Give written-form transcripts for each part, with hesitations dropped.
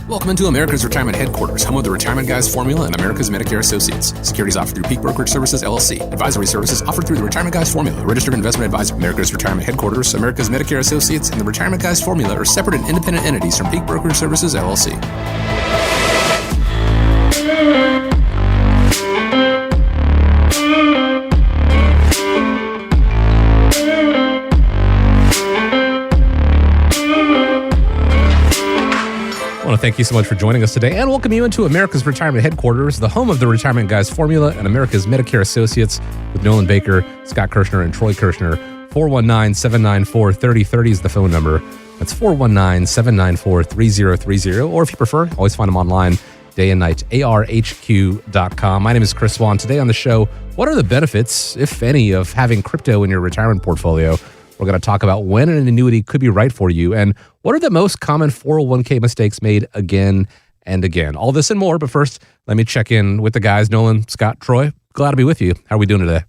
Welcome into America's Retirement Headquarters, home of the Retirement Guys Formula and America's Medicare Associates. Securities offered through Peak Brokerage Services, LLC. Advisory services offered through the Retirement Guys Formula. Registered investment advisor. America's Retirement Headquarters, America's Medicare Associates, and the Retirement Guys Formula are separate and independent entities from Peak Brokerage Services, LLC. I want to thank you so much for joining us today and welcome you into America's Retirement Headquarters, the home of the Retirement Guys Formula and America's Medicare Associates with Nolan Baker, Scott Kirshner, and Troy Kirshner. 419-794-3030 is the phone number. That's 419-794-3030. Or if you prefer, always find them online, day and night, arhq.com. My name is Chris Swan. Today on the show, what are the benefits, if any, of having crypto in your retirement portfolio? We're going to talk about when an annuity could be right for you and what are the most common 401k mistakes made again and again. All this and more, but first, let me check in with the guys, Nolan, Scott, Troy. Glad to be with you. How are we doing today?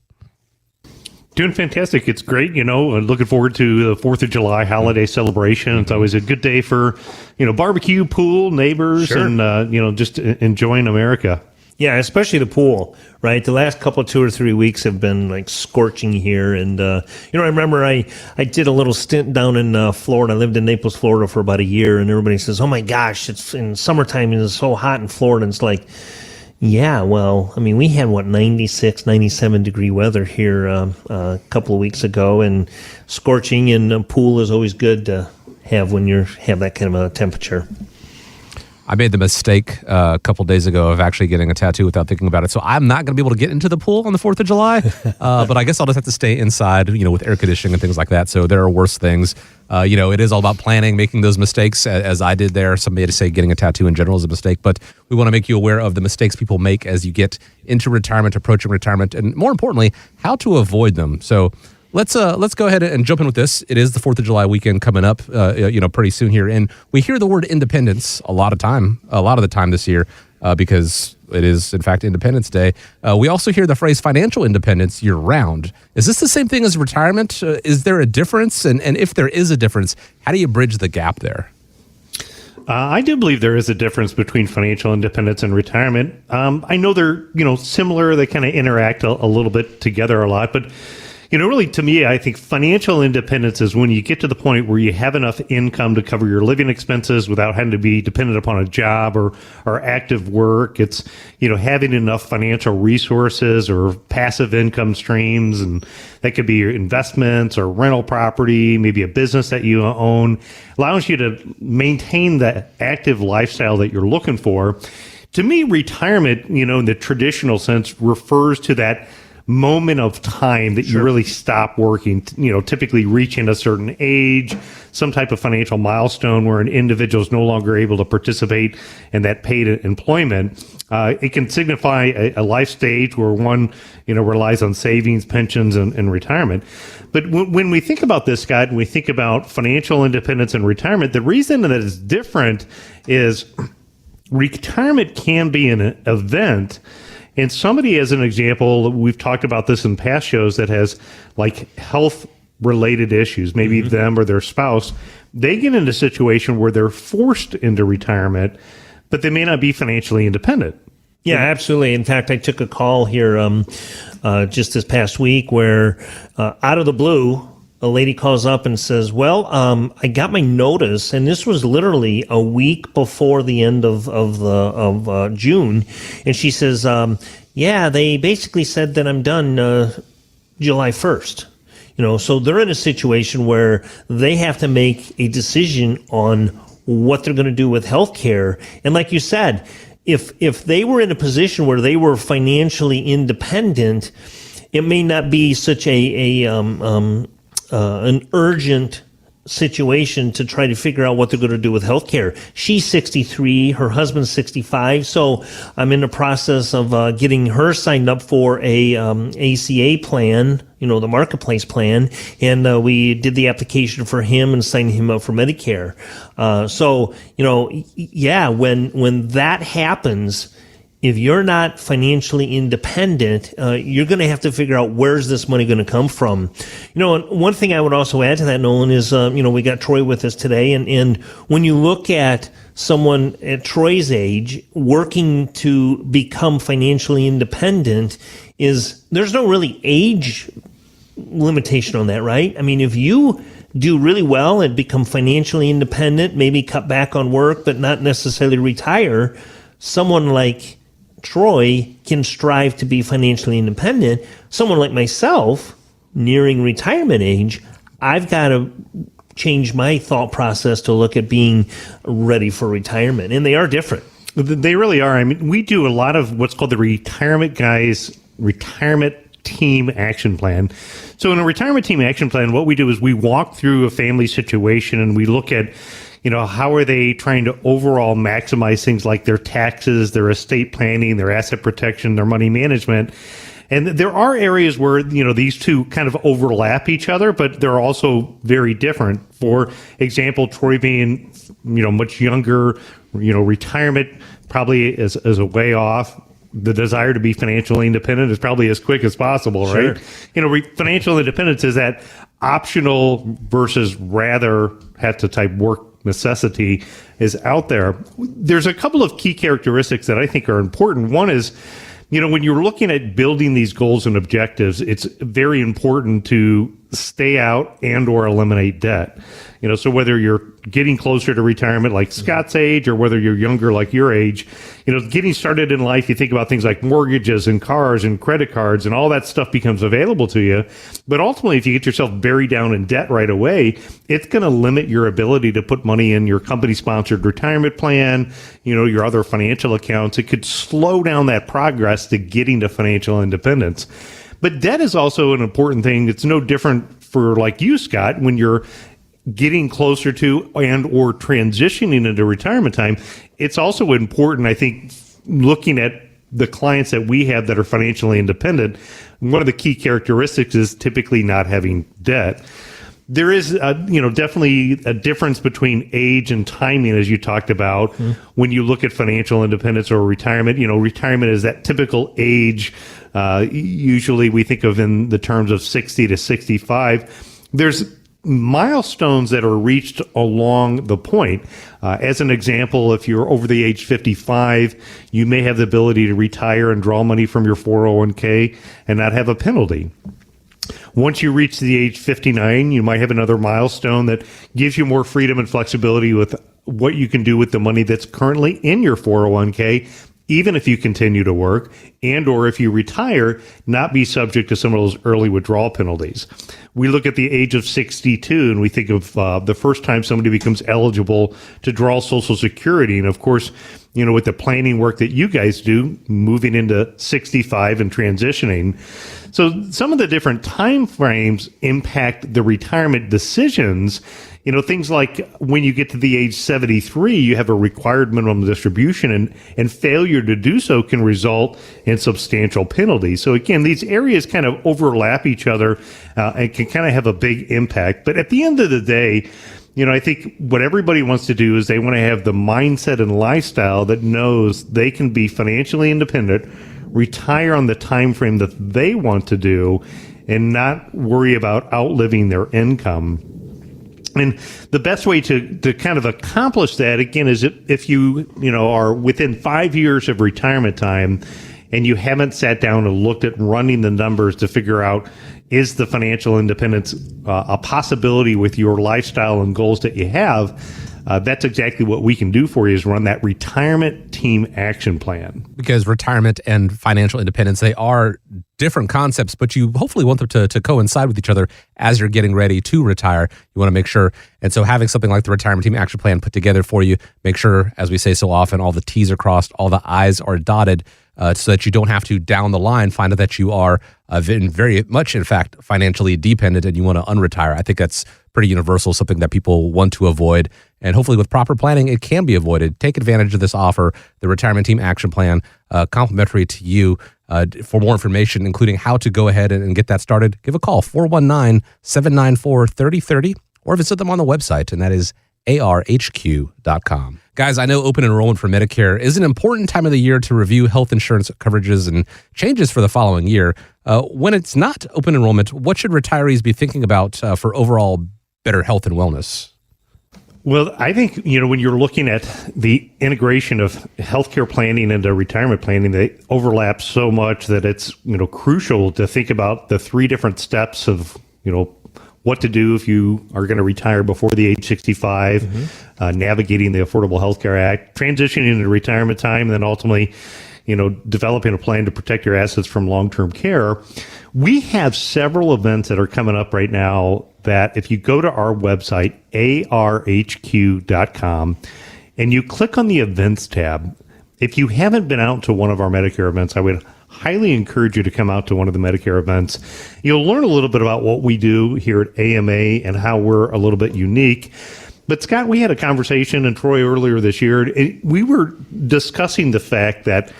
Doing fantastic. It's great. Looking forward to the 4th of July holiday celebration. It's always a good day for, barbecue, pool, neighbors, sure. And, just enjoying America. Yeah, especially the pool, right? The last couple, 2 or 3 weeks have been like scorching here. And, I remember I did a little stint down in Florida. I lived in Naples, Florida for about a year. And everybody says, oh my gosh, it's in summertime and it's so hot in Florida. And it's like, yeah, well, I mean, we had 96, 97 degree weather here a couple of weeks ago. And scorching and a pool is always good to have when you have that kind of a temperature. I made the mistake a couple days ago of actually getting a tattoo without thinking about it. So I'm not going to be able to get into the pool on the 4th of July. But I guess I'll just have to stay inside, with air conditioning and things like that. So there are worse things. It is all about planning, making those mistakes as I did there. Some may say getting a tattoo in general is a mistake, but we want to make you aware of the mistakes people make as you get into retirement, approaching retirement, and more importantly, how to avoid them. So Let's go ahead and jump in with this. It is the 4th of July weekend coming up, pretty soon here. And we hear the word independence a lot of the time this year because it is, in fact, Independence Day. We also hear the phrase financial independence year round. Is this the same thing as retirement? Is there a difference? And if there is a difference, how do you bridge the gap there? I do believe there is a difference between financial independence and retirement. I know they're, similar. They kind of interact a little bit together a lot, but really, to me, I think financial independence is when you get to the point where you have enough income to cover your living expenses without having to be dependent upon a job or active work. It's, having enough financial resources or passive income streams, and that could be your investments or rental property, maybe a business that you own, allows you to maintain the active lifestyle that you're looking for. To me, retirement, in the traditional sense, refers to that moment of time that you really stop working, typically reaching a certain age, some type of financial milestone where an individual is no longer able to participate in that paid employment. It can signify a life stage where one, relies on savings, pensions, and retirement. But when we think about this, Scott, and we think about financial independence and retirement, the reason that it's different is retirement can be an event. And somebody, as an example, we've talked about this in past shows, that has like health-related issues, maybe them or their spouse, they get in a situation where they're forced into retirement, but they may not be financially independent. Yeah, absolutely. In fact, I took a call here just this past week where out of the blue, a lady calls up and says, well, I got my notice, and this was literally a week before the end of June. And she says, they basically said that I'm done July 1st. So they're in a situation where they have to make a decision on what they're going to do with healthcare. And like you said, if they were in a position where they were financially independent, it may not be such an urgent situation to try to figure out what they're going to do with healthcare. She's 63, her husband's 65, so I'm in the process of getting her signed up for a ACA plan, the marketplace plan, and we did the application for him and signed him up for Medicare. When that happens, if you're not financially independent, you're going to have to figure out where's this money going to come from. And one thing I would also add to that, Nolan, is, we got Troy with us today. And when you look at someone at Troy's age working to become financially independent is there's no really age limitation on that, right? I mean, if you do really well and become financially independent, maybe cut back on work, but not necessarily retire, someone like Troy can strive to be financially independent. Someone like myself, nearing retirement age, I've got to change my thought process to look at being ready for retirement. And they are different. They really are. I mean, we do a lot of what's called the Retirement Guys Retirement Team Action Plan. So in a retirement team action plan, what we do is we walk through a family situation and we look at, how are they trying to overall maximize things like their taxes, their estate planning, their asset protection, their money management. And there are areas where, these two kind of overlap each other, but they're also very different. For example, Troy being, much younger, retirement probably is a way off. The desire to be financially independent is probably as quick as possible, Sure. right? Financial independence is that optional versus rather have to type work necessity is out there. There's a couple of key characteristics that I think are important. One is, when you're looking at building these goals and objectives, it's very important to stay out and or eliminate debt. So whether you're getting closer to retirement like Scott's age or whether you're younger like your age, getting started in life, you think about things like mortgages and cars and credit cards and all that stuff becomes available to you. But ultimately, if you get yourself buried down in debt right away, it's going to limit your ability to put money in your company-sponsored retirement plan, your other financial accounts. It could slow down that progress to getting to financial independence. But debt is also an important thing. It's no different for like you, Scott, when you're getting closer to and or transitioning into retirement time. It's also important, I think, looking at the clients that we have that are financially independent. One of the key characteristics is typically not having debt. There is, definitely a difference between age and timing, as you talked about, when you look at financial independence or retirement. Retirement is that typical age. Usually we think of in the terms of 60 to 65. There's milestones that are reached along the point. As an example, if you're over the age 55, you may have the ability to retire and draw money from your 401k and not have a penalty. Once you reach the age 59, you might have another milestone that gives you more freedom and flexibility with what you can do with the money that's currently in your 401k, even if you continue to work, and or if you retire, not be subject to some of those early withdrawal penalties. We look at the age of 62 and we think of the first time somebody becomes eligible to draw Social Security. And of course, with the planning work that you guys do, moving into 65 and transitioning. So some of the different time frames impact the retirement decisions. Things like when you get to the age 73, you have a required minimum distribution, and failure to do so can result in substantial penalties. So again, these areas kind of overlap each other and can kind of have a big impact. But at the end of the day, I think what everybody wants to do is they want to have the mindset and lifestyle that knows they can be financially independent, retire on the time frame that they want to do, and not worry about outliving their income. And the best way to kind of accomplish that, again, is if you are within 5 years of retirement time and you haven't sat down and looked at running the numbers to figure out, is the financial independence a possibility with your lifestyle and goals that you have, that's exactly what we can do for you, is run that retirement team action plan. Because retirement and financial independence, they are different concepts, but you hopefully want them to coincide with each other as you're getting ready to retire. You want to make sure. And so having something like the retirement team action plan put together for you, make sure, as we say so often, all the T's are crossed, all the I's are dotted, so that you don't have to, down the line, find out that you are very much, in fact, financially dependent and you want to unretire. I think that's pretty universal, something that people want to avoid. And hopefully with proper planning, it can be avoided. Take advantage of this offer, the Retirement Team Action Plan, complimentary to you. For more information, including how to go ahead and get that started, give a call, 419-794-3030, or visit them on the website, and that is arhq.com. Guys, I know open enrollment for Medicare is an important time of the year to review health insurance coverages and changes for the following year. When it's not open enrollment, what should retirees be thinking about for overall better health and wellness? Well, I think, when you're looking at the integration of healthcare planning into retirement planning, they overlap so much that it's, crucial to think about the three different steps of, what to do if you are going to retire before the age 65, navigating the Affordable Health Care Act, transitioning into retirement time, and then ultimately, developing a plan to protect your assets from long-term care. We have several events that are coming up right now that if you go to our website, arhq.com, and you click on the events tab, if you haven't been out to one of our Medicare events, I would highly encourage you to come out to one of the Medicare events. You'll learn a little bit about what we do here at AMA and how we're a little bit unique. But Scott, we had a conversation, and Troy, earlier this year, we were discussing the fact that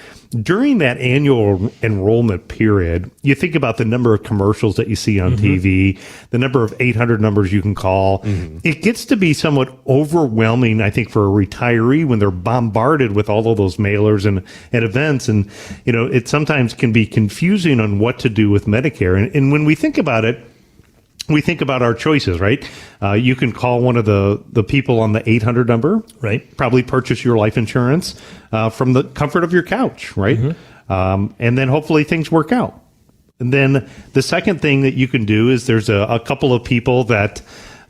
during that annual enrollment period, you think about the number of commercials that you see on TV, the number of 800 numbers you can call. It gets to be somewhat overwhelming, I think, for a retiree when they're bombarded with all of those mailers and events. And, it sometimes can be confusing on what to do with Medicare. And when we think about it, we think about our choices, right? You can call one of the people on the 800 number, right? Probably purchase your life insurance from the comfort of your couch, right? And then hopefully things work out. And then the second thing that you can do is there's a couple of people that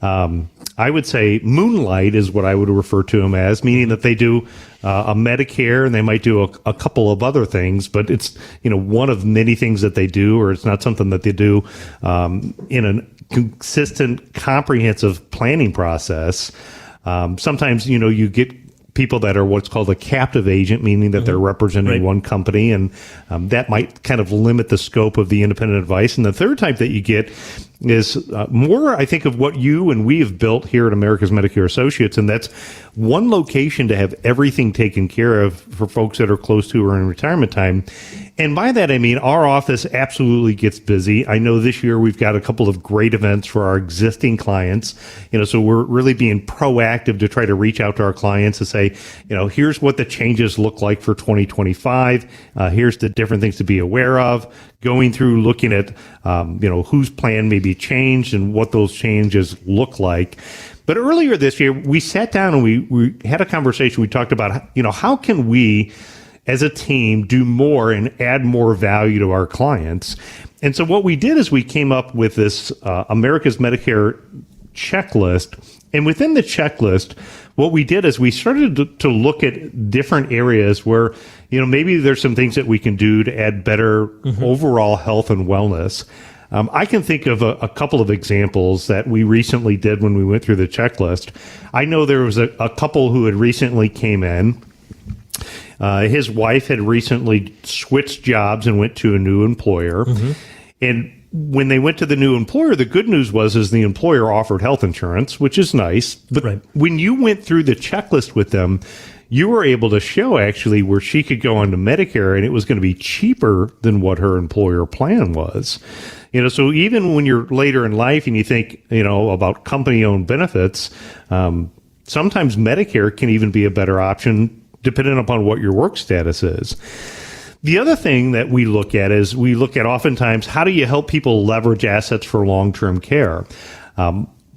I would say moonlight is what I would refer to them as, meaning that they do a Medicare and they might do a couple of other things, but it's, one of many things that they do, or it's not something that they do in a consistent, comprehensive planning process. Sometimes, you get people that are what's called a captive agent, meaning that they're representing one company, and that might kind of limit the scope of the independent advice. And the third type that you get is more, I think, of what you and we have built here at America's Medicare Associates, and that's one location to have everything taken care of for folks that are close to or in retirement time. And by that, I mean our office absolutely gets busy. I know this year we've got a couple of great events for our existing clients, so we're really being proactive to try to reach out to our clients to say, here's what the changes look like for 2025. Here's the different things to be aware of. Going through looking at, whose plan may be changed and what those changes look like. But earlier this year, we sat down and we had a conversation. We talked about, how can we as a team do more and add more value to our clients? And so what we did is we came up with this America's Medicare checklist. And within the checklist, what we did is we started to look at different areas where, maybe there's some things that we can do to add better overall health and wellness. I can think of a couple of examples that we recently did when we went through the checklist. I know there was a couple who had recently came in. His wife had recently switched jobs and went to a new employer. And when they went to the new employer, the good news is the employer offered health insurance, which is nice. But when you went through the checklist with them, you were able to show actually where she could go onto Medicare and it was going to be cheaper than what her employer plan was. So even when you're later in life and you think, about company-owned benefits, sometimes Medicare can even be a better option depending upon what your work status is. The other thing that we look at is oftentimes, how do you help people leverage assets for long-term care?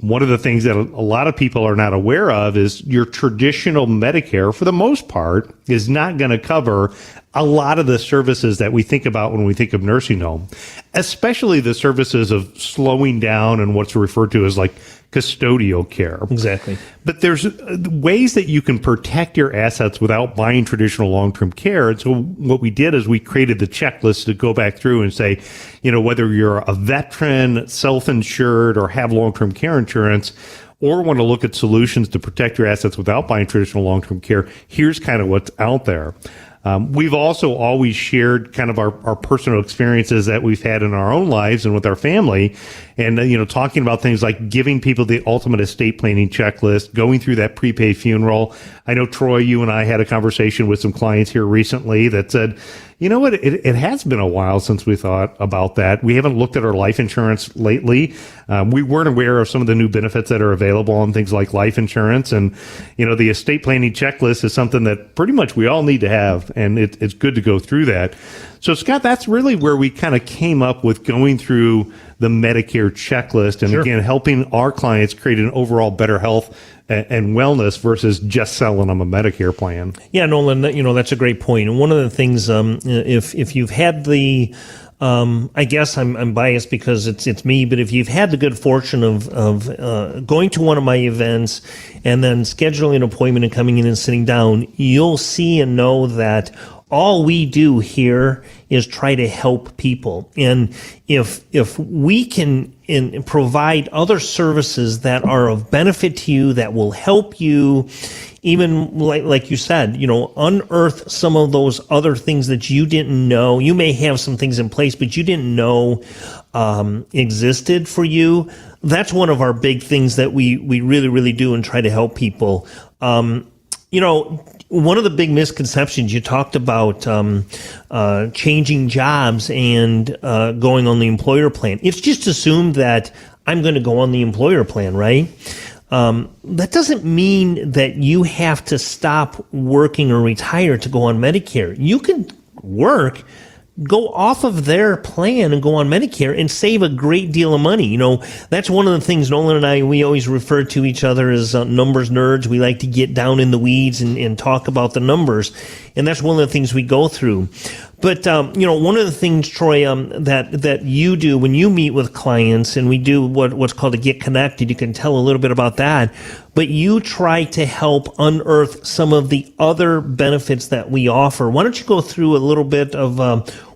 One of the things that a lot of people are not aware of is your traditional Medicare, for the most part, is not going to cover a lot of the services that we think about when we think of nursing home, especially the services of slowing down and what's referred to as like custodial care. Exactly. But there's ways that you can protect your assets without buying traditional long-term care. And so what we did is we created the checklist to go back through and say, whether you're a veteran, self-insured, or have long-term care insurance, or want to look at solutions to protect your assets without buying traditional long-term care, here's kind of what's out there. We've also always shared kind of our personal experiences that we've had in our own lives and with our family. And, talking about things like giving people the ultimate estate planning checklist, going through that prepaid funeral. I know, Troy, you and I had a conversation with some clients here recently that said, it has been a while since we thought about that. We haven't looked at our life insurance lately. We weren't aware of some of the new benefits that are available on things like life insurance. And, the estate planning checklist is something that pretty much we all need to have. And it's good to go through that. So, Scott, that's really where we kind of came up with going through the Medicare checklist and, again, helping our clients create an overall better health and wellness versus just selling them a Medicare plan. Yeah, Nolan, that's a great point. And one of the things, if you've had the, I guess I'm biased because it's me, but if you've had the good fortune of going to one of my events and then scheduling an appointment and coming in and sitting down, you'll see and know that all we do here is try to help people. And if we can provide other services that are of benefit to you, that will help you, even like you said, unearth some of those other things that you didn't know. You may have some things in place, but you didn't know existed for you. That's one of our big things that we really, really do and try to help people. One of the big misconceptions, you talked about changing jobs and going on the employer plan. It's just assumed that I'm going to go on the employer plan, right? That doesn't mean that you have to stop working or retire to go on Medicare. You can work, go off of their plan and go on Medicare and save a great deal of money. That's one of the things Nolan and I, we always refer to each other as numbers nerds. We like to get down in the weeds and talk about the numbers. And that's one of the things we go through. But, one of the things, Troy, that you do when you meet with clients, and we do what's called a Get Connected, you can tell a little bit about that, but you try to help unearth some of the other benefits that we offer. Why don't you go through a little bit of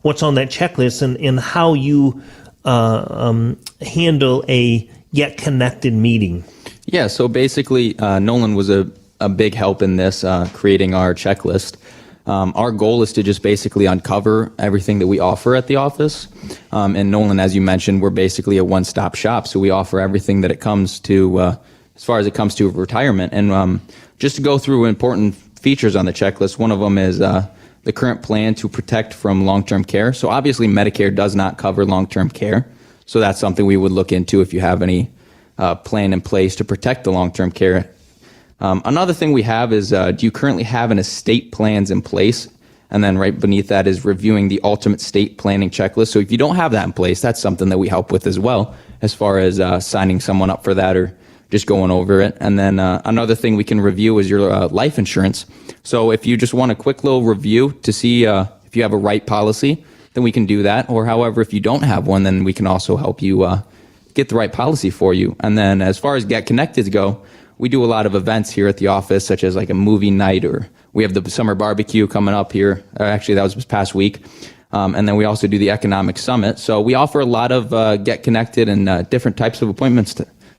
what's on that checklist and how you handle a Get Connected meeting? Yeah, so basically, Nolan was a big help in this, creating our checklist. Our goal is to just basically uncover everything that we offer at the office. And Nolan, as you mentioned, we're basically a one-stop shop. So we offer everything that it comes to, as far as it comes to retirement. And just to go through important features on the checklist, one of them is the current plan to protect from long-term care. So obviously Medicare does not cover long-term care. So that's something we would look into if you have any plan in place to protect the long-term care. Another thing we have is, do you currently have an estate plans in place? And then right beneath that is reviewing the ultimate estate planning checklist. So if you don't have that in place, that's something that we help with as well, as far as signing someone up for that or just going over it. And then another thing we can review is your life insurance. So if you just want a quick little review to see if you have a right policy, then we can do that. Or however, if you don't have one, then we can also help you get the right policy for you. And then as far as Get Connected go, we do a lot of events here at the office, such as like a movie night, or we have the summer barbecue coming up here. Actually, that was this past week. And then we also do the economic summit. So we offer a lot of Get Connected and different types of appointments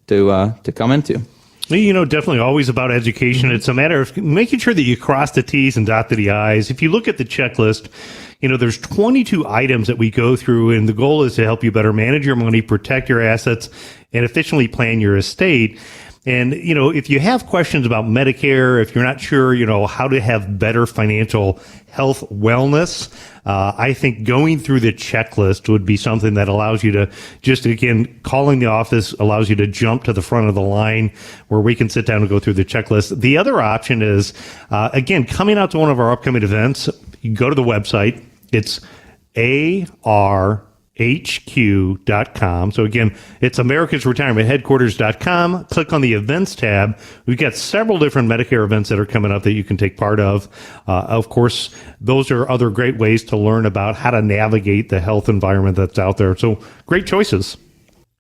to come into. Definitely always about education. It's a matter of making sure that you cross the T's and dot the I's. If you look at the checklist, there's 22 items that we go through, and the goal is to help you better manage your money, protect your assets, and efficiently plan your estate. And, if you have questions about Medicare, if you're not sure, how to have better financial health wellness, I think going through the checklist would be something that allows you to just, again, calling the office allows you to jump to the front of the line where we can sit down and go through the checklist. The other option is, again, coming out to one of our upcoming events. You can go to the website. It's ARHQ.com. So again, it's America's Retirement Headquarters.com. Click on the events tab. We've got several different Medicare events that are coming up that you can take part of. Of course, those are other great ways to learn about how to navigate the health environment that's out there. So great choices.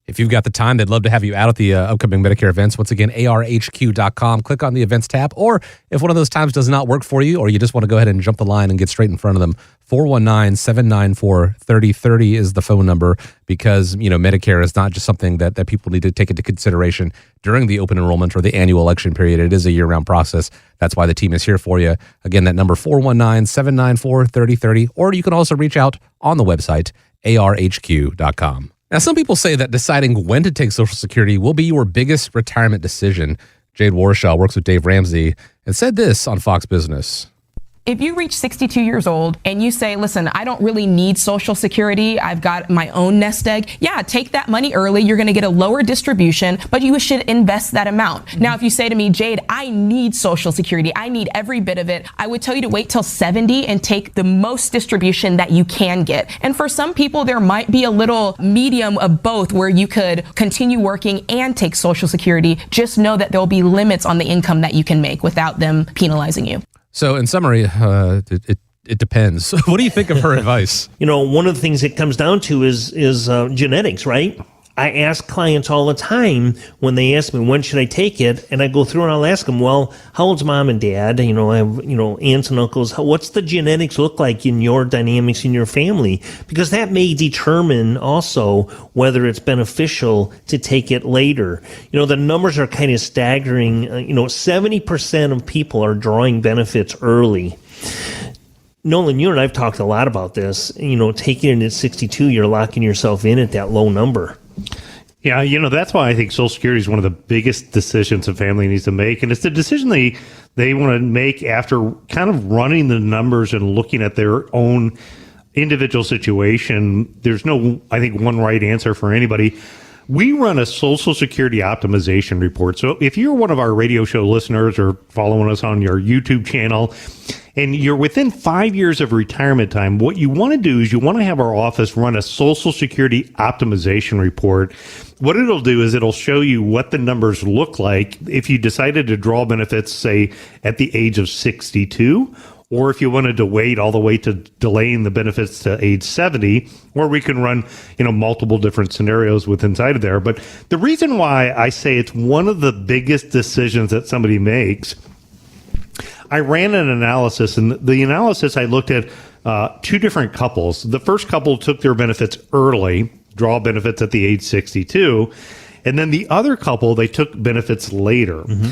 If you've got the time, they'd love to have you out at the upcoming Medicare events. Once again, ARHQ.com. Click on the events tab. Or if one of those times does not work for you, or you just want to go ahead and jump the line and get straight in front of them, 419-794-3030 is the phone number, because, Medicare is not just something that people need to take into consideration during the open enrollment or the annual election period. It is a year-round process. That's why the team is here for you. Again, that number, 419-794-3030. Or you can also reach out on the website, ARHQ.com. Now, some people say that deciding when to take Social Security will be your biggest retirement decision. Jade Warshaw works with Dave Ramsey and said this on Fox Business. If you reach 62 years old and you say, listen, I don't really need Social Security, I've got my own nest egg, yeah, take that money early. You're going to get a lower distribution, but you should invest that amount. Now, if you say to me, Jade, I need Social Security, I need every bit of it, I would tell you to wait till 70 and take the most distribution that you can get. And for some people, there might be a little medium of both where you could continue working and take Social Security. Just know that there'll be limits on the income that you can make without them penalizing you. So in summary, it depends. What do you think of her advice? One of the things it comes down to is genetics, right? I ask clients all the time when they ask me, when should I take it? And I go through and I'll ask them, well, how old's mom and dad? I have, aunts and uncles. What's the genetics look like in your dynamics in your family? Because that may determine also whether it's beneficial to take it later. The numbers are kind of staggering. 70% of people are drawing benefits early. Nolan, you and I have talked a lot about this. Taking it at 62, you're locking yourself in at that low number. Yeah, that's why I think Social Security is one of the biggest decisions a family needs to make. And it's the decision they want to make after kind of running the numbers and looking at their own individual situation. There's no, I think, one right answer for anybody. We run a Social Security optimization report. So if you're one of our radio show listeners or following us on your YouTube channel, and you're within 5 years of retirement time, what you want to do is you want to have our office run a Social Security optimization report. What it'll do is it'll show you what the numbers look like if you decided to draw benefits, say, at the age of 62, or if you wanted to wait all the way to delaying the benefits to age 70, or we can run, multiple different scenarios with inside of there. But the reason why I say it's one of the biggest decisions that somebody makes, I ran an analysis, and the analysis I looked at two different couples. The first couple took their benefits early, draw benefits at the age 62, and then the other couple, they took benefits later. Mm-hmm.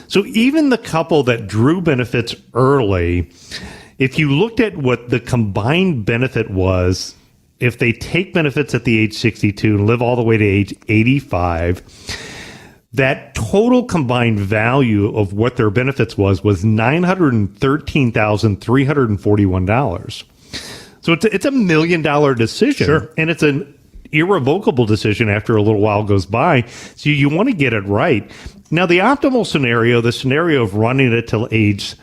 So even the couple that drew benefits early, if you looked at what the combined benefit was, if they take benefits at the age 62 and live all the way to age 85, that total combined value of what their benefits was $913,341. So it's $1 million decision. Sure. And it's an irrevocable decision after a little while goes by. So you want to get it right. Now, the optimal scenario, the scenario of running it till age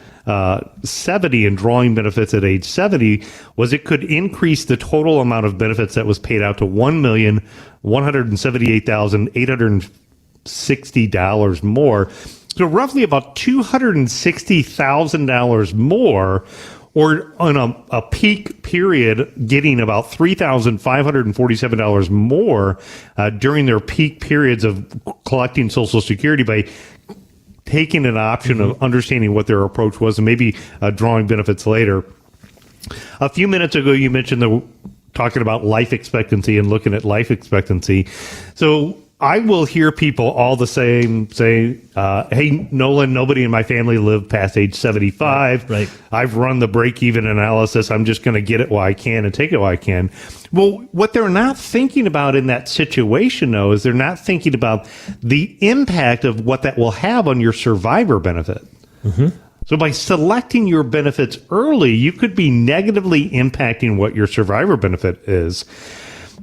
70 and drawing benefits at age 70, was it could increase the total amount of benefits that was paid out to $1,178,860 more. So roughly about $260,000 more, or on a peak period, getting about $3,547 more during their peak periods of collecting Social Security by taking an option of understanding what their approach was and maybe drawing benefits later. A few minutes ago, you mentioned talking about life expectancy and looking at life expectancy. So I will hear people all the same say, hey, Nolan, nobody in my family lived past age 75. Right. I've run the break-even analysis. I'm just going to get it while I can and take it while I can. Well, what they're not thinking about in that situation, though, is they're not thinking about the impact of what that will have on your survivor benefit. Mm-hmm. So by selecting your benefits early, you could be negatively impacting what your survivor benefit is.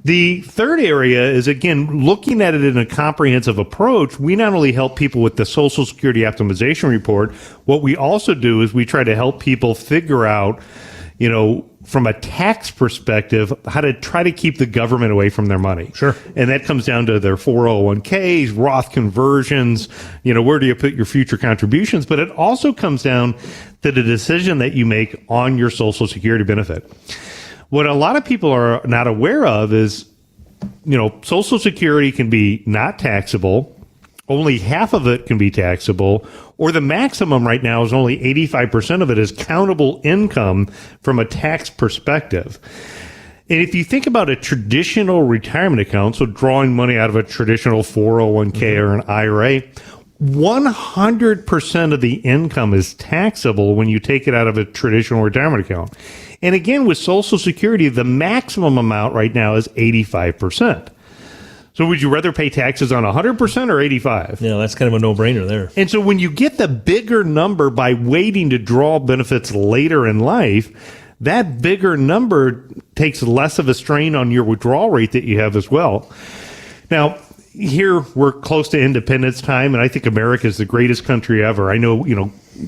The third area is, again, looking at it in a comprehensive approach. We not only help people with the Social Security optimization report, what we also do is we try to help people figure out, from a tax perspective, how to try to keep the government away from their money. Sure. And that comes down to their 401ks, Roth conversions, where do you put your future contributions? But it also comes down to the decision that you make on your Social Security benefit. What a lot of people are not aware of is, Social Security can be not taxable. Only half of it can be taxable, or the maximum right now is only 85% of it is countable income from a tax perspective. And if you think about a traditional retirement account, so drawing money out of a traditional 401k or an IRA, 100% of the income is taxable when you take it out of a traditional retirement account. And again, with Social Security, the maximum amount right now is 85%. So would you rather pay taxes on 100% or 85? Yeah, that's kind of a no-brainer there. And so when you get the bigger number by waiting to draw benefits later in life, that bigger number takes less of a strain on your withdrawal rate that you have as well. Now, here we're close to independence time, and I think America is the greatest country ever. I know,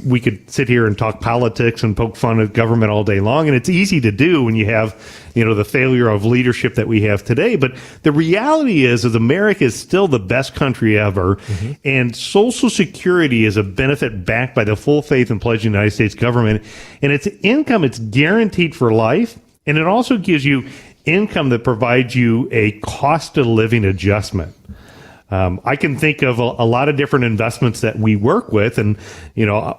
we could sit here and talk politics and poke fun at government all day long, and it's easy to do when you have, the failure of leadership that we have today. But the reality is America is still the best country ever, and Social Security is a benefit backed by the full faith and pledge of the United States government, and it's income, it's guaranteed for life, and it also gives you income that provides you a cost of living adjustment. I can think of a lot of different investments that we work with. And,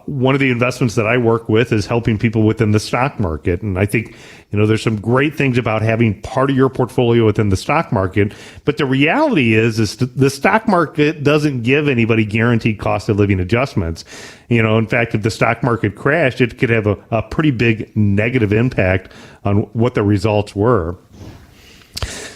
one of the investments that I work with is helping people within the stock market. And I think, there's some great things about having part of your portfolio within the stock market. But the reality is the stock market doesn't give anybody guaranteed cost of living adjustments. In fact, if the stock market crashed, it could have a pretty big negative impact on what the results were.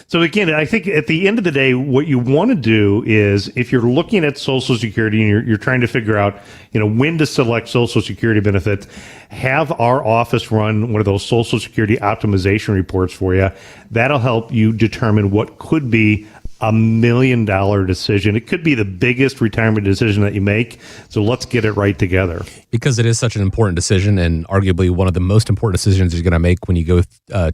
So again, I think at the end of the day, what you want to do is, if you're looking at Social Security and you're trying to figure out, when to select Social Security benefits, have our office run one of those Social Security optimization reports for you. That'll help you determine what could be $1 million decision. It could be the biggest retirement decision that you make. So let's get it right together. Because it is such an important decision, and arguably one of the most important decisions you're going to make when you go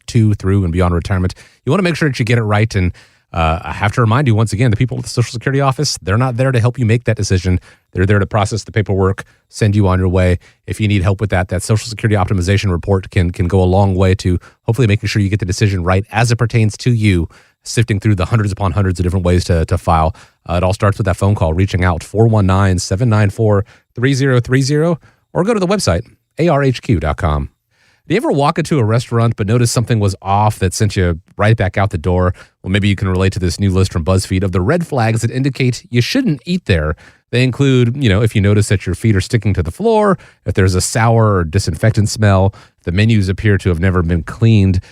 to, through, and beyond retirement. You want to make sure that you get it right. And I have to remind you once again, the people at the Social Security office, they're not there to help you make that decision. They're there to process the paperwork, send you on your way. If you need help with that Social Security optimization report can go a long way to hopefully making sure you get the decision right as it pertains to you, sifting through the hundreds upon hundreds of different ways to file. It all starts with that phone call, reaching out, 419-794-3030, or go to the website, arhq.com. Do you ever walk into a restaurant but notice something was off that sent you right back out the door? Well, maybe you can relate to this new list from BuzzFeed of the red flags that indicate you shouldn't eat there. They include, if you notice that your feet are sticking to the floor, if there's a sour or disinfectant smell, the menus appear to have never been cleaned.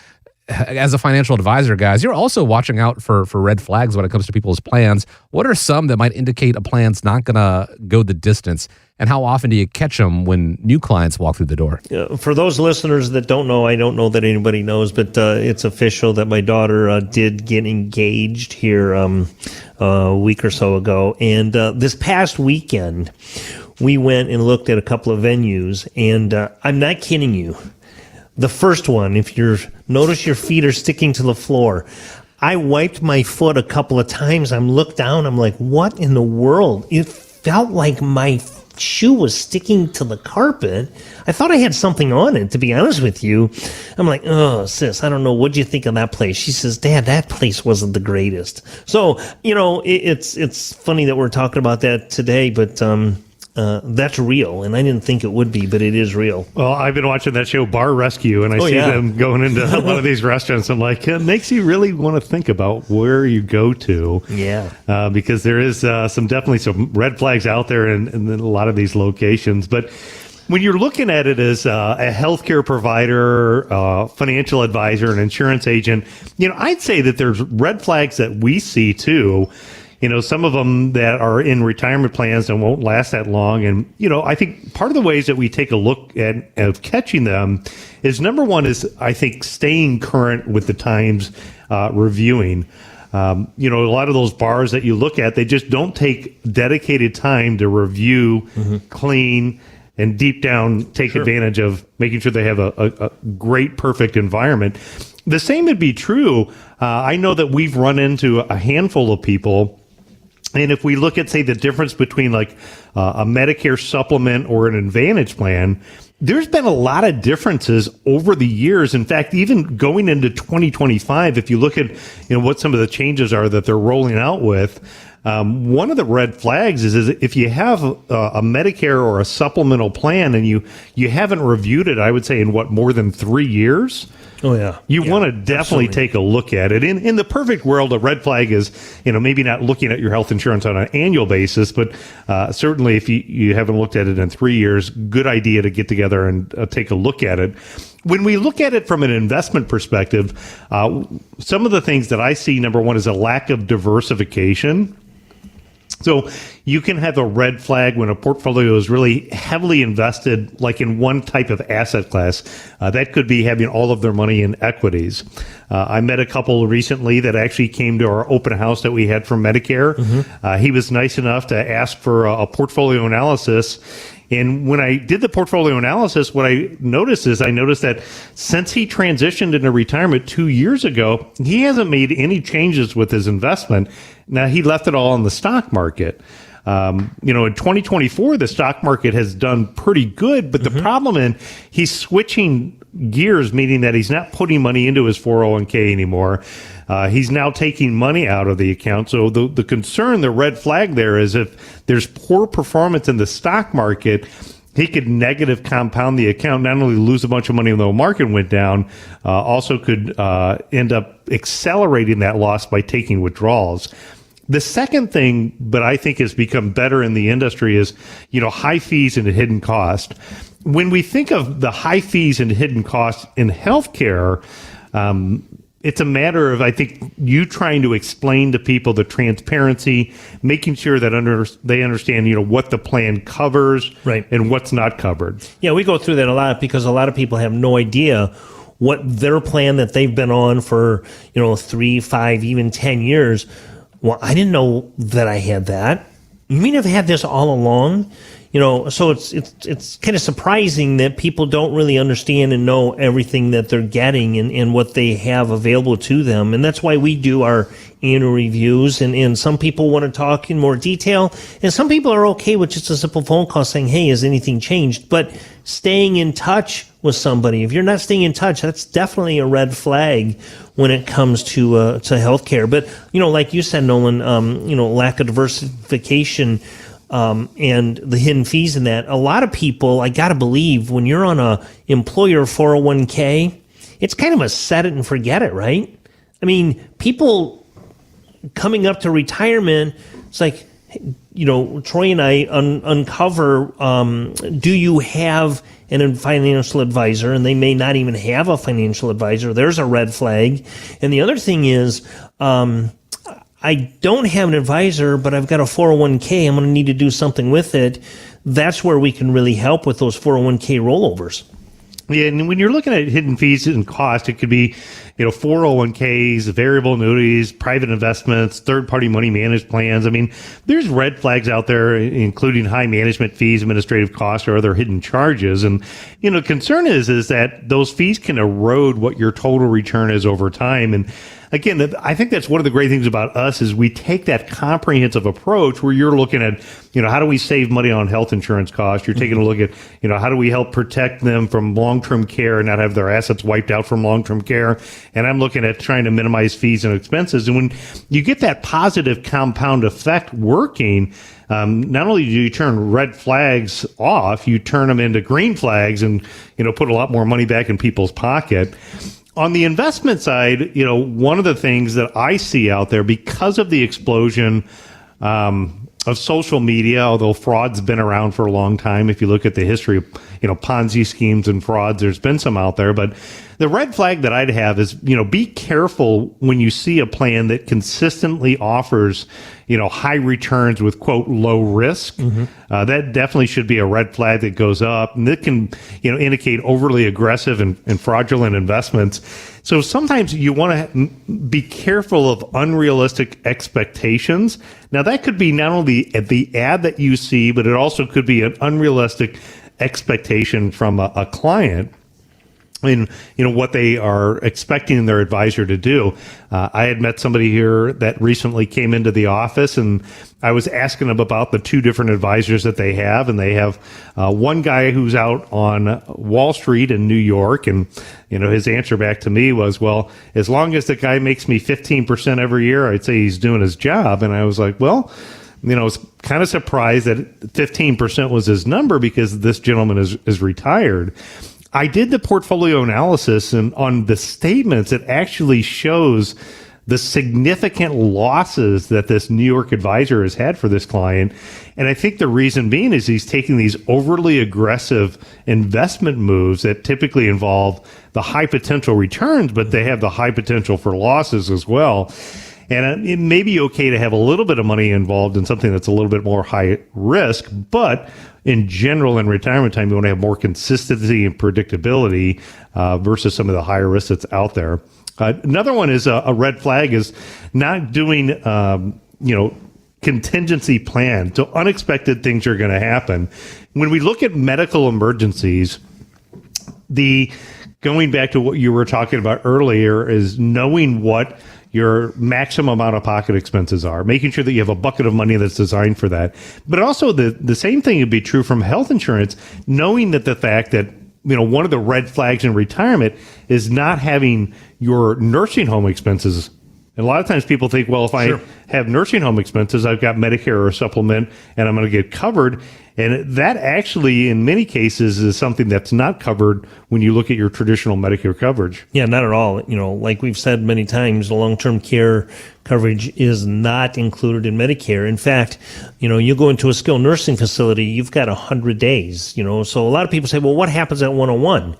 As a financial advisor, guys, you're also watching out for red flags when it comes to people's plans. What are some that might indicate a plan's not going to go the distance? And how often do you catch them when new clients walk through the door? For those listeners that don't know, I don't know that anybody knows, but it's official that my daughter did get engaged here a week or so ago. And this past weekend, we went and looked at a couple of venues. And I'm not kidding you. The first one, if you notice your feet are sticking to the floor, I wiped my foot a couple of times. I'm looked down. I'm like, what in the world? It felt like my shoe was sticking to the carpet. I thought I had something on it, to be honest with you. I'm like, oh, sis, I don't know. What'd you think of that place? She says, Dad, that place wasn't the greatest. So, it's funny that we're talking about that today, but that's real, and I didn't think it would be, but it is real. Well, I've been watching that show Bar Rescue, and I see them going into a lot of these restaurants. I'm like, it makes you really want to think about where you go to. Yeah. Because there is definitely some red flags out there in a lot of these locations. But when you're looking at it as a healthcare provider, financial advisor, an insurance agent, I'd say that there's red flags that we see too. Some of them that are in retirement plans and won't last that long. And, I think part of the ways that we take a look at of catching them is, number one is, I think, staying current with the times, reviewing. A lot of those bars that you look at, they just don't take dedicated time to review, clean, and deep down take advantage of making sure they have a great, perfect environment. The same would be true. I know that we've run into a handful of people. And if we look at, say, the difference between like a Medicare supplement or an Advantage plan, there's been a lot of differences over the years. In fact, even going into 2025, if you look at what some of the changes are that they're rolling out with, one of the red flags is if you have a Medicare or a supplemental plan and you haven't reviewed it, I would say in more than 3 years. Oh, yeah. You want to definitely take a look at it. In the perfect world, a red flag is, maybe not looking at your health insurance on an annual basis, but certainly if you haven't looked at it in 3 years, good idea to get together and take a look at it. when we look at it from an investment perspective, some of the things that I see, number one, is a lack of diversification. So you can have a red flag when a portfolio is really heavily invested, like in one type of asset class. That could be having all of their money in equities. I met a couple recently that actually came to our open house that we had for Medicare. He was nice enough to ask for a portfolio analysis. And when I did the portfolio analysis, what I noticed that since he transitioned into retirement 2 years ago, he hasn't made any changes with his investment. Now, he left it all in the stock market. In 2024, the stock market has done pretty good, but the problem is he's switching gears, meaning that he's not putting money into his 401k anymore. He's now taking money out of the account. So the concern, the red flag there is if there's poor performance in the stock market, he could negative compound the account, not only lose a bunch of money when the market went down, also could end up accelerating that loss by taking withdrawals. The second thing, but I think has become better in the industry is, high fees and hidden cost. When we think of the high fees and hidden costs in healthcare, it's a matter of, I think, you trying to explain to people the transparency, making sure that they understand, what the plan covers and what's not covered. Yeah, we go through that a lot because a lot of people have no idea what their plan that they've been on for, 3, 5, even 10 years. Well, I didn't know that I had that. You mean I've had this all along? So it's kind of surprising that people don't really understand and know everything that they're getting and what they have available to them. And that's why we do our annual reviews. And some people want to talk in more detail. And some people are okay with just a simple phone call saying, hey, has anything changed? But staying in touch with somebody, if you're not staying in touch, that's definitely a red flag when it comes to healthcare. But, like you said, Nolan, lack of diversification and the hidden fees in that. A lot of people, I got to believe, when you're on a employer 401k, it's kind of a set it and forget it, right? I mean, people coming up to retirement, it's like, Troy and I uncover, do you have a financial advisor? And they may not even have a financial advisor. There's a red flag. And the other thing is, I don't have an advisor, but I've got a 401k. I'm going to need to do something with it. That's where we can really help with those 401k rollovers. Yeah, and when you're looking at hidden fees and cost, it could be, 401ks, variable annuities, private investments, third-party money managed plans. I mean, there's red flags out there, including high management fees, administrative costs, or other hidden charges. And, concern is that those fees can erode what your total return is over time. And again, I think that's one of the great things about us is we take that comprehensive approach where you're looking at, how do we save money on health insurance costs? You're taking a look at, how do we help protect them from long-term care and not have their assets wiped out from long-term care? And I'm looking at trying to minimize fees and expenses. And when you get that positive compound effect working, not only do you turn red flags off, you turn them into green flags and, put a lot more money back in people's pocket. On the investment side, one of the things that I see out there because of the explosion of social media, although fraud's been around for a long time, if you look at the history of, Ponzi schemes and frauds, there's been some out there. But the red flag that I'd have is, be careful when you see a plan that consistently offers, high returns with, quote, low risk. That definitely should be a red flag that goes up. And it can, indicate overly aggressive and fraudulent investments. So sometimes you want to be careful of unrealistic expectations. Now, that could be not only the ad that you see, but it also could be an unrealistic expectation from a client in what they are expecting their advisor to do. I had met somebody here that recently came into the office, and I was asking them about the two different advisors that they have, and they have one guy who's out on Wall Street in New York, and his answer back to me was, well, as long as the guy makes me 15% every year, I'd say he's doing his job. And I was like, well, I was kind of surprised that 15% was his number because this gentleman is retired. I did the portfolio analysis, and on the statements, it actually shows the significant losses that this New York advisor has had for this client. And I think the reason being is he's taking these overly aggressive investment moves that typically involve the high potential returns, but they have the high potential for losses as well. And it may be okay to have a little bit of money involved in something that's a little bit more high risk, but in general, in retirement time, you want to have more consistency and predictability versus some of the higher risk that's out there. Another one is a red flag is not doing, contingency plan. So unexpected things are going to happen. When we look at medical emergencies, going back to what you were talking about earlier is knowing what your maximum out-of-pocket expenses are, making sure that you have a bucket of money that's designed for that. But also the same thing would be true from health insurance, knowing that the fact that one of the red flags in retirement is not having your nursing home expenses. And a lot of times people think, well, if I have nursing home expenses, I've got Medicare or a supplement and I'm going to get covered. And that actually, in many cases, is something that's not covered when you look at your traditional Medicare coverage. Yeah, not at all. Like we've said many times, the long-term care coverage is not included in Medicare. In fact, you go into a skilled nursing facility, you've got 100 days, So a lot of people say, well, what happens at 101?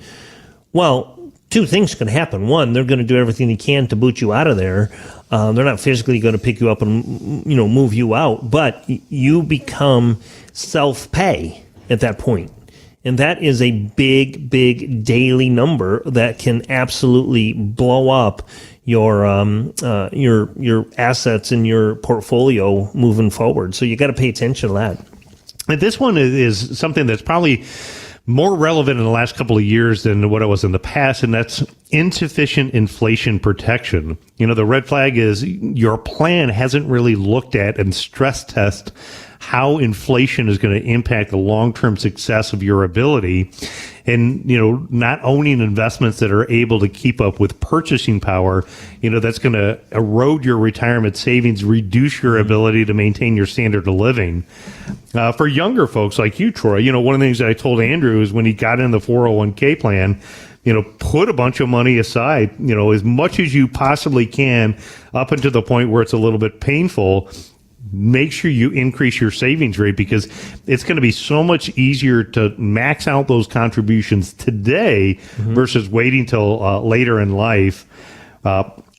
Well, two things can happen. One, they're going to do everything they can to boot you out of there. They're not physically going to pick you up and, move you out, but you become self-pay at that point. And that is a big, big daily number that can absolutely blow up your assets in your portfolio moving forward. So you got to pay attention to that. And this one is something that's probably more relevant in the last couple of years than what it was in the past, and that's insufficient inflation protection. The red flag is your plan hasn't really looked at and stress test how inflation is going to impact the long-term success of your ability, and not owning investments that are able to keep up with purchasing power, that's going to erode your retirement savings, reduce your ability to maintain your standard of living. For younger folks like you, Troy, one of the things that I told Andrew is when he got in the 401k plan, put a bunch of money aside, as much as you possibly can, up until the point where it's a little bit painful. Make sure you increase your savings rate, because it's going to be so much easier to max out those contributions today versus waiting till later in life.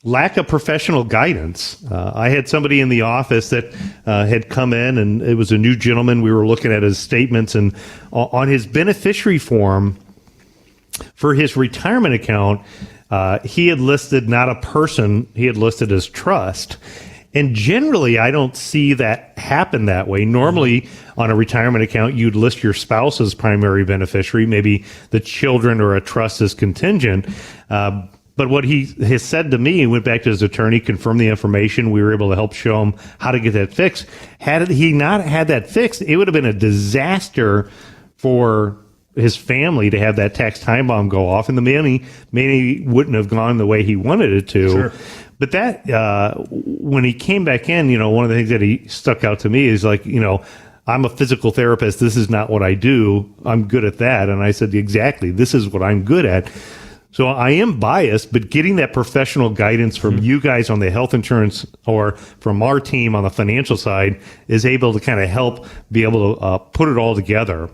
Lack of professional guidance. I had somebody in the office that had come in, and it was a new gentleman. We were looking at his statements, and on his beneficiary form for his retirement account, he had listed not a person, he had listed as trust. And generally, I don't see that happen that way. Normally, on a retirement account, you'd list your spouse as primary beneficiary, maybe the children or a trust as contingent. But what he has said to me, he went back to his attorney, confirmed the information. We were able to help show him how to get that fixed. Had he not had that fixed, it would have been a disaster for his family to have that tax time bomb go off, and the money wouldn't have gone the way he wanted it to. Sure. But that, when he came back in, one of the things that he stuck out to me is like, I'm a physical therapist. This is not what I do. I'm good at that. And I said, exactly, this is what I'm good at. So I am biased, but getting that professional guidance from you guys on the health insurance or from our team on the financial side is able to kind of help be able to put it all together.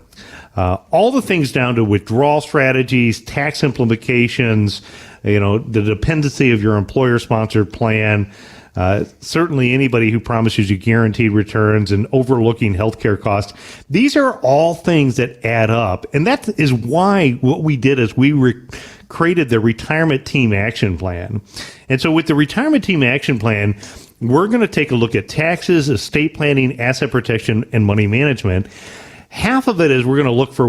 All the things down to withdrawal strategies, tax implications, the dependency of your employer-sponsored plan, certainly anybody who promises you guaranteed returns and overlooking healthcare costs. These are all things that add up. And that is why what we did is we created the Retirement Team Action Plan. And so with the Retirement Team Action Plan, we're going to take a look at taxes, estate planning, asset protection, and money management. Half of it is we're going to look for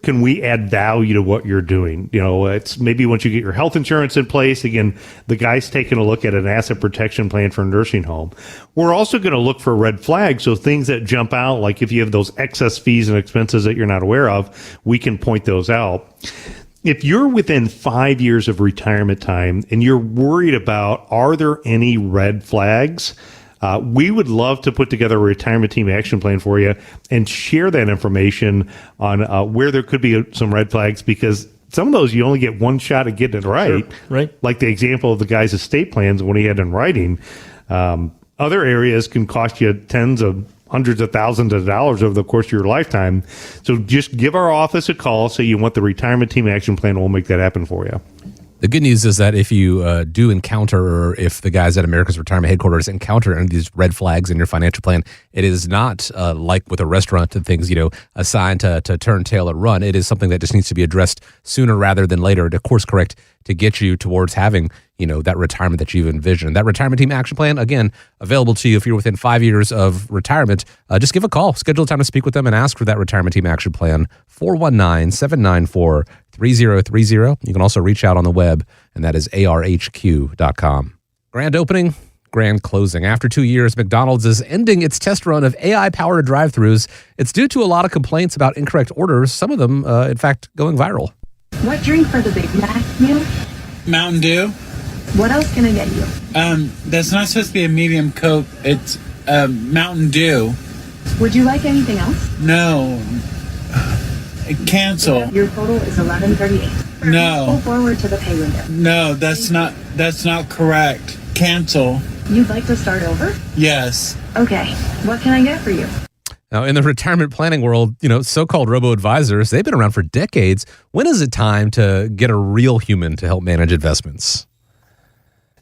can we add value to what you're doing. It's maybe once you get your health insurance in place, again, the guy's taking a look at an asset protection plan for a nursing home. We're also going to look for red flags. So things that jump out, like if you have those excess fees and expenses that you're not aware of, we can point those out. If you're within 5 years of retirement time and you're worried about, are there any red flags? We would love to put together a retirement team action plan for you and share that information on where there could be some red flags, because some of those you only get one shot at getting it right. Sure. Right. Like the example of the guy's estate plans when he had in writing. Other areas can cost you tens of hundreds of thousands of dollars over the course of your lifetime. So just give our office a call. Say you want the retirement team action plan. We'll make that happen for you. The good news is that if you do encounter, or if the guys at America's Retirement Headquarters encounter any of these red flags in your financial plan, it is not like with a restaurant and things, assigned to turn tail and run. It is something that just needs to be addressed sooner rather than later to course correct to get you towards having, that retirement that you've envisioned. That retirement team action plan, again, available to you if you're within 5 years of retirement. Just give a call, schedule a time to speak with them, and ask for that retirement team action plan, 419-794-3030. You can also reach out on the web, and that is arhq.com. Grand opening, grand closing. After 2 years, McDonald's is ending its test run of AI-powered drive-thrus. It's due to a lot of complaints about incorrect orders, some of them, in fact, going viral. What drink for the Big Mac meal? Mountain Dew. What else can I get you? That's not supposed to be a medium Coke. It's Mountain Dew. Would you like anything else? No. Cancel. Your total is $11.38. No. Pull forward to the pay window. No, that's not correct. Cancel. You'd like to start over? Yes. Okay. What can I get for you? Now, in the retirement planning world, so-called robo-advisors, they've been around for decades. When is it time to get a real human to help manage investments?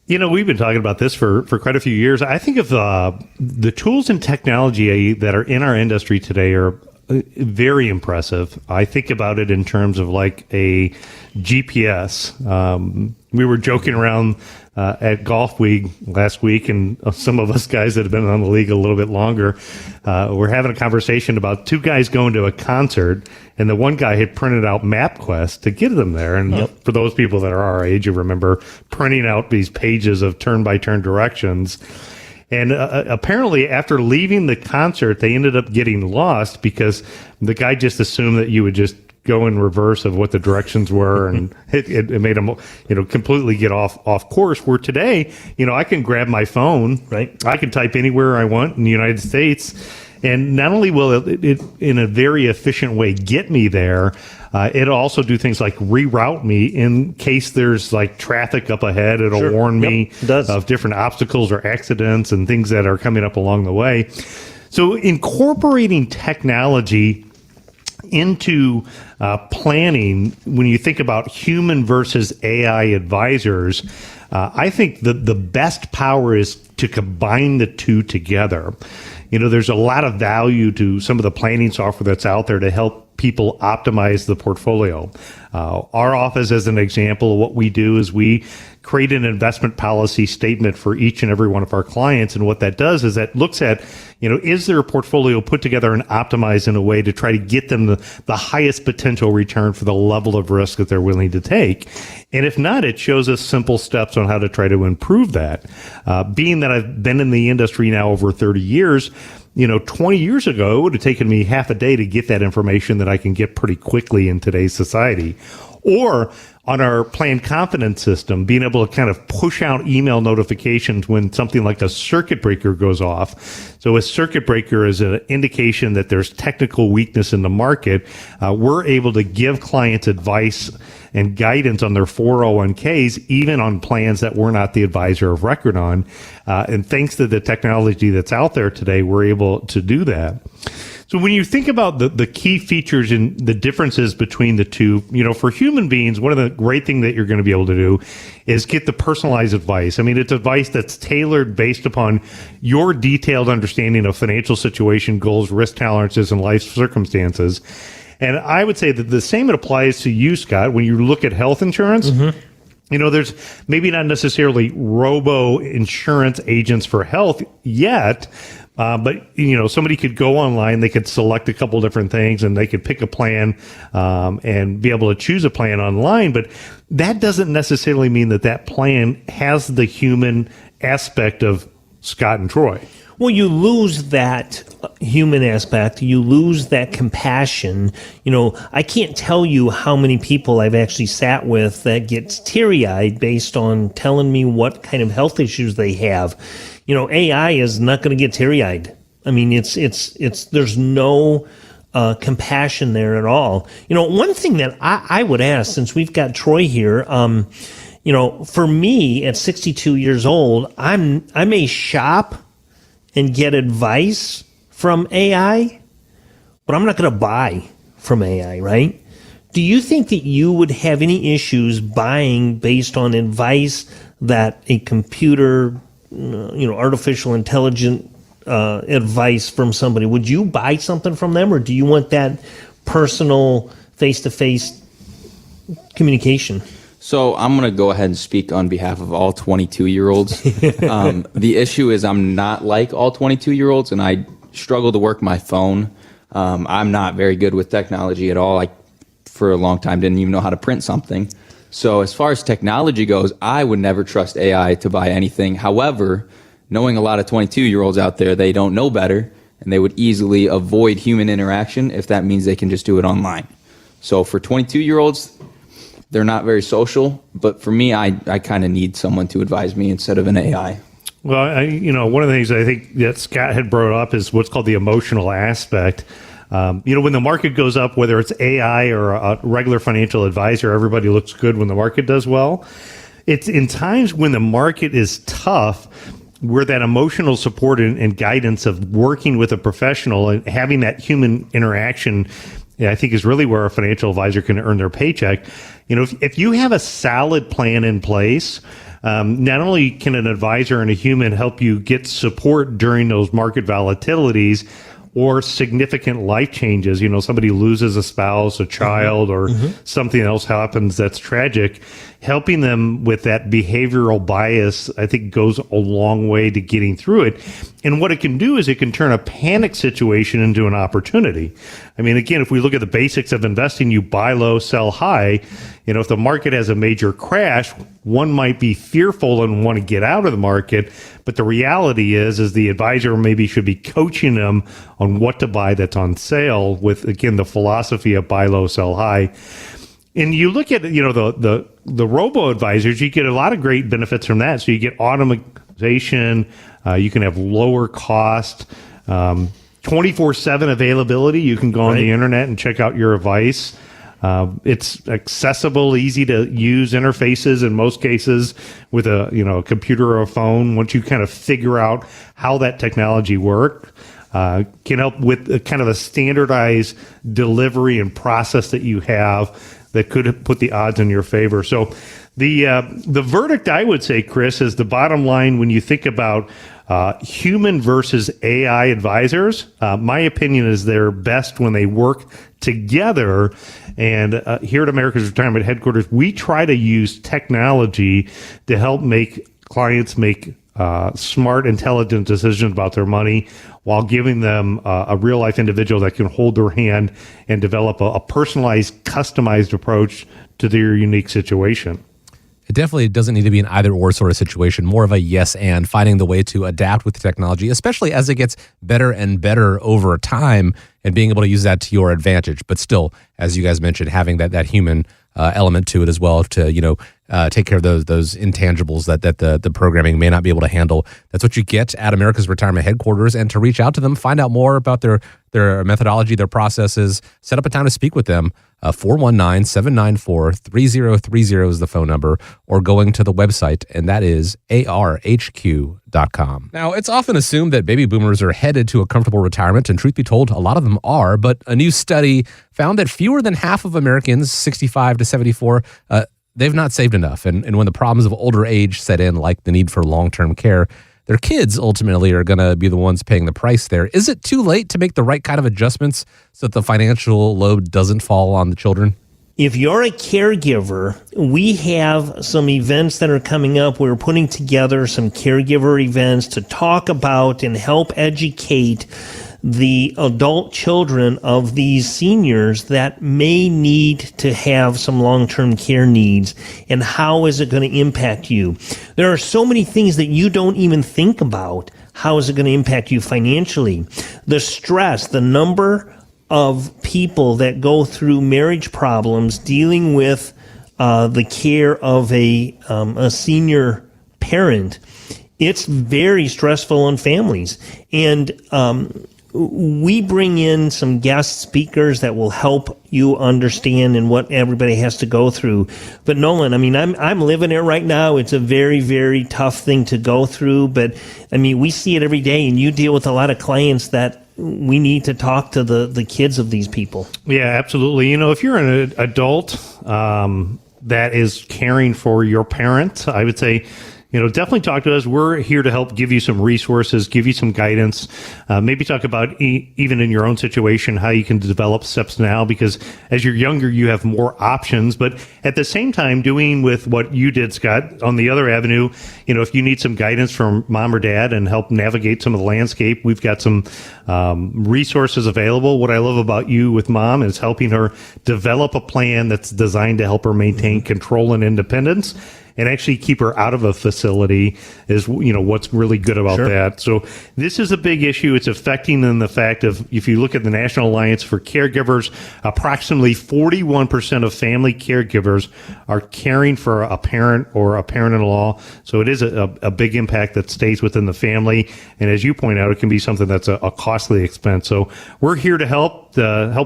We've been talking about this for quite a few years. I think of the tools and technology that are in our industry today are very impressive. I think about it in terms of like a GPS. We were joking around at Golf Week last week, and some of us guys that have been on the league a little bit longer, we're having a conversation about two guys going to a concert, and the one guy had printed out MapQuest to get them there. And for those people that are our age, you remember printing out these pages of turn-by-turn directions. And apparently, after leaving the concert, they ended up getting lost because the guy just assumed that you would just go in reverse of what the directions were, and it made them, completely get off course. Where today, I can grab my phone, right? I can type anywhere I want in the United States, and not only will it in a very efficient way get me there, it'll also do things like reroute me in case there's like traffic up ahead. It'll warn me of different obstacles or accidents and things that are coming up along the way. So incorporating technology into planning, when you think about human versus AI advisors, I think the best power is to combine the two together. There's a lot of value to some of the planning software that's out there to help people optimize the portfolio. Our office, as an example, what we do is we create an investment policy statement for each and every one of our clients. And what that does is that looks at, is their portfolio put together and optimized in a way to try to get them the highest potential return for the level of risk that they're willing to take. And if not, it shows us simple steps on how to try to improve that. Being that I've been in the industry now over 30 years, 20 years ago, it would have taken me half a day to get that information that I can get pretty quickly in today's society. Or on our plan confidence system, being able to kind of push out email notifications when something like a circuit breaker goes off. So a circuit breaker is an indication that there's technical weakness in the market. We're able to give clients advice and guidance on their 401ks, even on plans that we're not the advisor of record on. And thanks to the technology that's out there today, we're able to do that. So when you think about the key features and the differences between the two, for human beings, one of the great things that you're going to be able to do is get the personalized advice. I mean, it's advice that's tailored based upon your detailed understanding of financial situation, goals, risk tolerances, and life circumstances. And I would say that the same applies to you, Scott, when you look at health insurance. Mm-hmm. There's maybe not necessarily robo insurance agents for health yet, but somebody could go online, they could select a couple different things, and they could pick a plan and be able to choose a plan online. But that doesn't necessarily mean that plan has the human aspect of Scott and Troy. Well, you lose that human aspect. You lose that compassion. I can't tell you how many people I've actually sat with that gets teary-eyed based on telling me what kind of health issues they have. AI is not going to get teary-eyed. I mean, it's there's no compassion there at all. One thing that I would ask, since we've got Troy here, for me at 62 years old, I may shop and get advice from AI, but I'm not going to buy from AI, right? Do you think that you would have any issues buying based on advice that a computer, artificial intelligent advice from somebody? Would you buy something from them, or do you want that personal face-to-face communication? So I'm going to go ahead and speak on behalf of all 22-year-olds. The issue is I'm not like all 22-year-olds, and I struggle to work my phone. I'm not very good with technology at all. I, for a long time, didn't even know how to print something. So as far as technology goes, I would never trust AI to buy anything. However, knowing a lot of 22-year-olds out there, they don't know better, and they would easily avoid human interaction if that means they can just do it online. So for 22-year-olds, they're not very social, but for me, I kind of need someone to advise me instead of an AI. Well, one of the things I think that Scott had brought up is what's called the emotional aspect. When the market goes up, whether it's AI or a regular financial advisor, everybody looks good when the market does well. It's in times when the market is tough, where that emotional support and guidance of working with a professional and having that human interaction, I think, is really where a financial advisor can earn their paycheck. If you have a solid plan in place, not only can an advisor and a human help you get support during those market volatilities or significant life changes, somebody loses a spouse, a child, or something else happens that's tragic, helping them with that behavioral bias, I think, goes a long way to getting through it. And what it can do is it can turn a panic situation into an opportunity. I mean, again, if we look at the basics of investing, you buy low, sell high. If the market has a major crash, one might be fearful and want to get out of the market. But the reality is the advisor maybe should be coaching them on what to buy that's on sale with, again, the philosophy of buy low, sell high. And you look at, the robo-advisors, you get a lot of great benefits from that. So you get automation, you can have lower cost, 24/7 availability. You can go on the internet and check out your advice. It's accessible, easy to use interfaces in most cases with a computer or a phone. Once you kind of figure out how that technology works, can help with a kind of a standardized delivery and process that you have that could put the odds in your favor. So the verdict, I would say, Chris, is the bottom line when you think about human versus AI advisors. My opinion is they're best when they work together. And here at America's Retirement Headquarters, we try to use technology to help make clients make smart, intelligent decisions about their money while giving them a real-life individual that can hold their hand and develop a personalized, customized approach to their unique situation. It definitely doesn't need to be an either-or sort of situation, more of a yes and, finding the way to adapt with the technology, especially as it gets better and better over time and being able to use that to your advantage. But still, as you guys mentioned, having that human element to it as well to, take care of those intangibles that the programming may not be able to handle. That's what you get at America's Retirement Headquarters. And to reach out to them, find out more about their methodology, their processes, set up a time to speak with them. 419-794-3030 is the phone number, or going to the website, and that is arhq.com. Now, it's often assumed that baby boomers are headed to a comfortable retirement, and truth be told, a lot of them are, but a new study found that fewer than half of Americans 65 to 74, they've not saved enough. And when the problems of older age set in, like the need for long-term care, their kids ultimately are going to be the ones paying the price there. Is it too late to make the right kind of adjustments so that the financial load doesn't fall on the children? If you're a caregiver, we have some events that are coming up. We're putting together some caregiver events to talk about and help educate the adult children of these seniors that may need to have some long-term care needs, and how is it going to impact you. There are so many things that you don't even think about. How is it going to impact you financially? The stress, the number of people that go through marriage problems dealing with the care of a senior parent, it's very stressful on families. And we bring in some guest speakers that will help you understand and what everybody has to go through. But Nolan, I mean, I'm living it right now. It's a very, very tough thing to go through. But I mean, we see it every day, and you deal with a lot of clients that we need to talk to the kids of these people. Yeah, absolutely. You know, if you're an adult that is caring for your parent, I would say, you know, definitely talk to us. We're here to help give you some resources, give you some guidance, maybe talk about even in your own situation, how you can develop steps now, because as you're younger, you have more options. But at the same time, doing with what you did, Scott, on the other avenue, you know, if you need some guidance from mom or dad and help navigate some of the landscape, we've got some resources available. What I love about you with mom is helping her develop a plan that's designed to help her maintain control and independence, and actually keep her out of a facility is, you know, what's really good about that. So this is a big issue. It's affecting in the fact of, if you look at the National Alliance for Caregivers, approximately 41% of family caregivers are caring for a parent or a parent-in-law. So it is a big impact that stays within the family. And as you point out, it can be something that's a costly expense. So we're here to help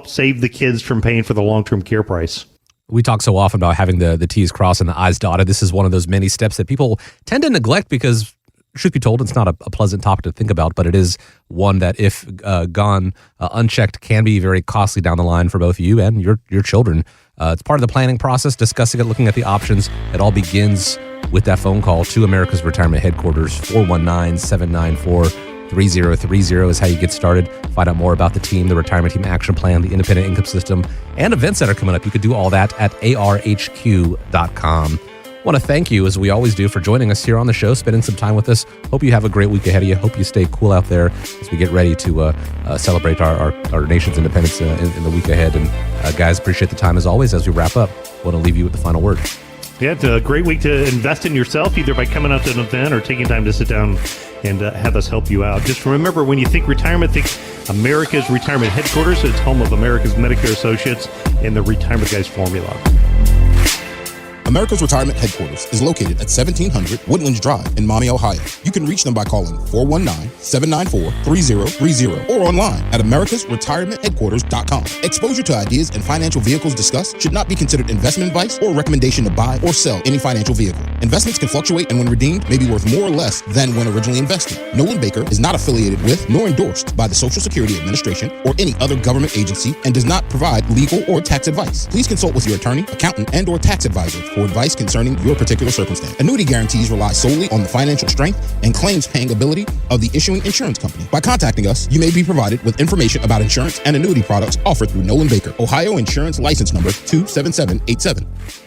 save the kids from paying for the long-term care price. We talk so often about having the T's crossed and the I's dotted. This is one of those many steps that people tend to neglect because, truth be told, it's not a pleasant topic to think about, but it is one that, if gone unchecked, can be very costly down the line for both you and your children. It's part of the planning process, discussing it, looking at the options. It all begins with that phone call to America's Retirement Headquarters. 419-794-3030 is how you get started. Find out more about the team, the Retirement Team Action Plan, the Independent Income System, and events that are coming up. You could do all that at arhq.com. I want to thank you, as we always do, for joining us here on the show, spending some time with us. Hope you have a great week ahead of you. Hope you stay cool out there as we get ready to celebrate our nation's independence in the week ahead. And guys, appreciate the time as always. As we wrap up, I want to leave you with the final word. Yeah, it's a great week to invest in yourself, either by coming out to an event or taking time to sit down and have us help you out. Just remember, when you think retirement, think America's Retirement Headquarters. It's home of America's Medicare Associates and the Retirement Guys formula. America's Retirement Headquarters is located at 1700 Woodlands Drive in Maumee, Ohio. You can reach them by calling 419-794-3030 or online at americasretirementheadquarters.com. Exposure to ideas and financial vehicles discussed should not be considered investment advice or recommendation to buy or sell any financial vehicle. Investments can fluctuate and when redeemed may be worth more or less than when originally invested. Nolan Baker is not affiliated with nor endorsed by the Social Security Administration or any other government agency and does not provide legal or tax advice. Please consult with your attorney, accountant, and or tax advisor for advice concerning your particular circumstance. Annuity guarantees rely solely on the financial strength and claims paying ability of the issuing insurance company. By contacting us, you may be provided with information about insurance and annuity products offered through Nolan Baker, Ohio Insurance License Number 27787.